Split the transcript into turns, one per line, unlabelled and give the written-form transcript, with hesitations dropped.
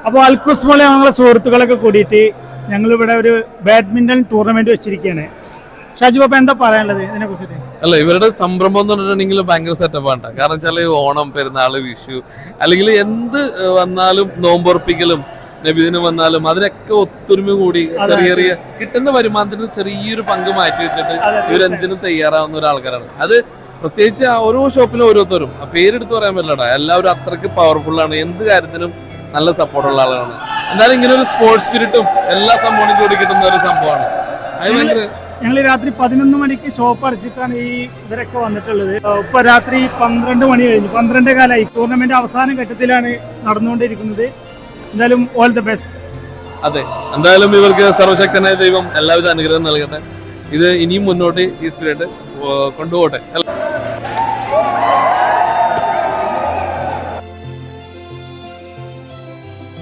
അപ്പോൾ അൽക്കുസ് മോളെ ഞങ്ങളെ സുഹൃത്തുക്കളൊക്കെ കൂടിയിട്ട് ഞങ്ങളിവിടെ ഒരു ബാഡ്മിന്റൺ ടൂർണമെന്റ് വെച്ചിരിക്കുകയാണ്. ഷാജു ബാബ എന്താ പറയാനുള്ളത് ഇതിനെ കുറിച്ചിട്ട്?
അല്ല, ഇവരുടെ സംരംഭം എന്ന് പറഞ്ഞിട്ടുണ്ടെങ്കിൽ ഭയങ്കര സെറ്റപ്പാണ്. കാരണം വെച്ചാൽ ഓണം, പെരുന്നാള്, വിഷു അല്ലെങ്കിൽ എന്ത് വന്നാലും നോമ്പുറപ്പിക്കലും നബിദിനം വന്നാലും അതിനൊക്കെ ഒത്തൊരുമ കൂടി ചെറിയ ചെറിയ കിട്ടുന്ന വരുമാനത്തിന് ചെറിയൊരു പങ്ക് മാറ്റി വെച്ചിട്ട് ഇവരെന്തിനും തയ്യാറാവുന്ന ഒരാൾക്കാരാണ്. അത് പ്രത്യേകിച്ച് ഓരോ ഷോപ്പിലും ഓരോരുത്തരും പേരെടുത്ത് പറയാൻ പറ്റില്ലടാ, എല്ലാവരും അത്രയ്ക്ക് പവർഫുൾ ആണ്. എന്ത് കാര്യത്തിനും നല്ല സപ്പോർട്ടുള്ള ആളാണ്. എന്തായാലും ഇങ്ങനെ ഒരു സ്പോർട്സ് സ്പിരിറ്റും എല്ലാ സംഭവങ്ങളും കൂടി കിട്ടുന്ന ഒരു സംഭവമാണ്. അത് ഭയങ്കര
ഞങ്ങൾ രാത്രി 11 മണിക്ക് ഷോപ്പ് അടച്ചിട്ടാണ് ഈ ഇവരൊക്കെ വന്നിട്ടുള്ളത്. ഇപ്പൊ രാത്രി 12 മണി കഴിഞ്ഞു, 12 കാലമായി. ടൂർണമെന്റ് അവസാന ഘട്ടത്തിലാണ് നടന്നുകൊണ്ടിരിക്കുന്നത്. എന്തായാലും ഓൾ ദി ബെസ്റ്റ്.
അതെ, എന്തായാലും ഇവർക്ക് സർവശക്തനായ ദൈവം എല്ലാവിധ അനുഗ്രഹം നൽകട്ടെ. ഇത് ഇനിയും മുന്നോട്ട് ഈ സ്പിരിറ്റ് കൊണ്ടുപോകട്ടെ.